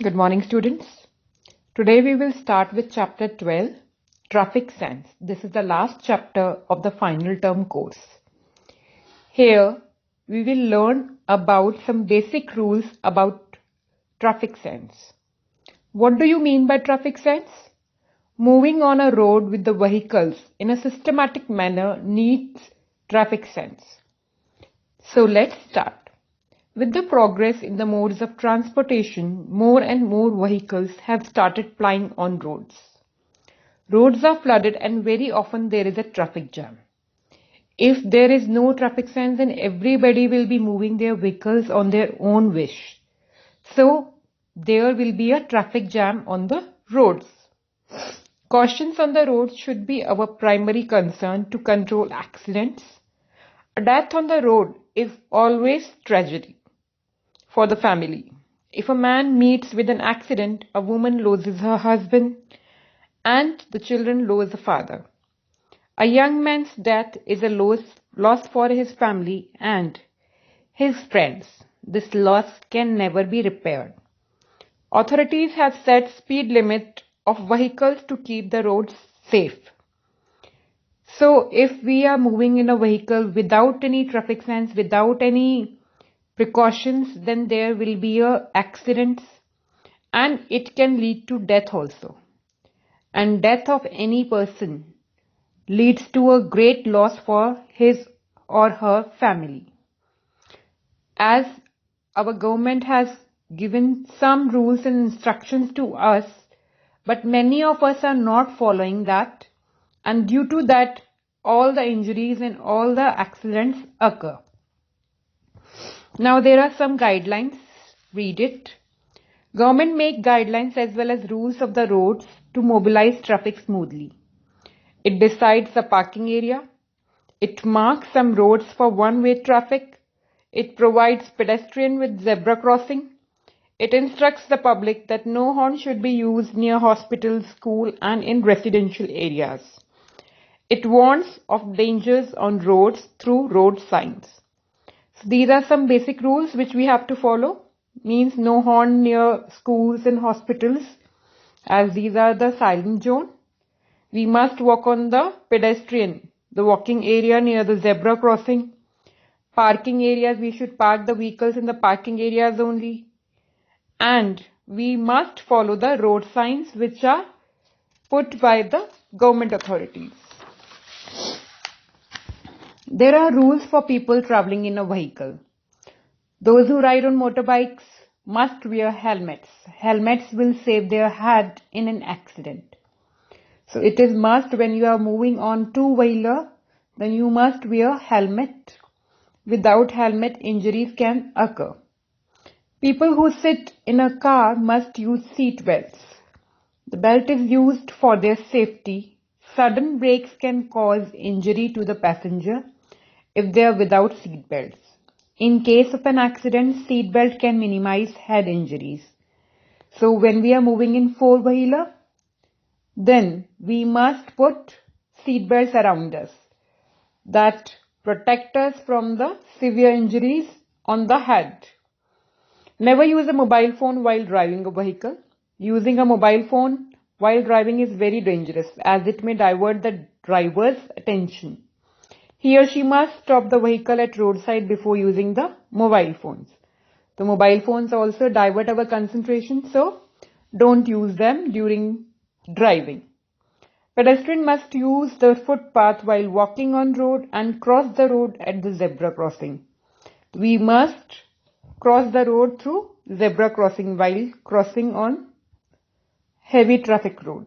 Good morning, students. Today we will start with chapter 12, Traffic Sense. This is the last chapter of the final term course. Here we will learn about some basic rules about traffic sense. What do you mean by traffic sense? Moving on a road with the vehicles in a systematic manner needs traffic sense. So let's start. With the progress in the modes of transportation, more and more vehicles have started plying on roads. Roads are flooded and very often there is a traffic jam. If there is no traffic sense, then everybody will be moving their vehicles on their own wish. So there will be a traffic jam on the roads. Cautions on the roads should be our primary concern to control accidents. A death on the road is always tragedy for the family. If a man meets with an accident, a woman loses her husband and the children lose a father. A young man's death is a loss for his family and his friends. This loss can never be repaired. Authorities have set speed limit of vehicles to keep the roads safe. So if we are moving in a vehicle without any traffic sense, without any precautions, then there will be accidents and it can lead to death also. And death of any person leads to a great loss for his or her family. As our government has given some rules and instructions to us, but many of us are not following that, and due to that all the injuries and all the accidents occur. Now there are some guidelines. Read it. Government make guidelines as well as rules of the roads to mobilize traffic smoothly. It decides the parking area. It marks some roads for one-way traffic. It provides pedestrian with zebra crossing. It instructs the public that no horn should be used near hospitals, school and in residential areas. It warns of dangers on roads through road signs. So these are some basic rules which we have to follow. Means no horn near schools and hospitals, as these are the silent zone. We must walk on the pedestrian, the walking area near the zebra crossing. Parking areas, we should park the vehicles in the parking areas only. And we must follow the road signs which are put by the government authorities. There are rules for people traveling in a vehicle. Those who ride on motorbikes must wear helmets. Helmets will save their head in an accident. So it is must when you are moving on two-wheeler, then you must wear helmet. Without helmet, injuries can occur. People who sit in a car must use seat belts. The belt is used for their safety. Sudden brakes can cause injury to the passenger if they are without seat belts. In case of an accident, seat belt can minimize head injuries. So when we are moving in four-wheeler, then we must put seat belts around us that protect us from the severe injuries on the head. Never use a mobile phone while driving a vehicle. Using a mobile phone while driving is very dangerous as it may divert the driver's attention. He or she must stop the vehicle at roadside before using the mobile phones. The mobile phones also divert our concentration, so don't use them during driving. Pedestrian must use the footpath while walking on road and cross the road at the zebra crossing. We must cross the road through zebra crossing while crossing on heavy traffic road.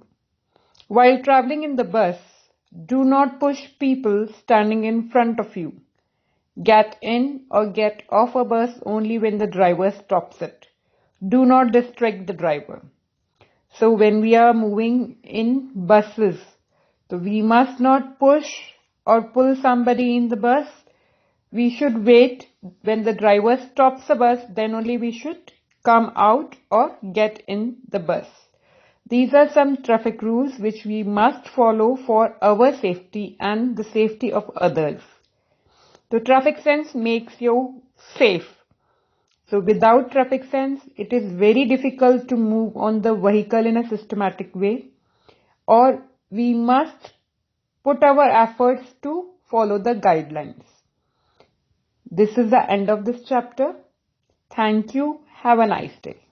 While traveling in the bus, do not push people standing in front of you. Get in or get off a bus only when the driver stops it. Do not distract the driver. So when we are moving in buses, so we must not push or pull somebody in the bus. We should wait when the driver stops the bus, then only we should come out or get in the bus. These are some traffic rules which we must follow for our safety and the safety of others. The traffic sense makes you safe. So without traffic sense, it is very difficult to move on the vehicle in a systematic way, or we must put our efforts to follow the guidelines. This is the end of this chapter. Thank you. Have a nice day.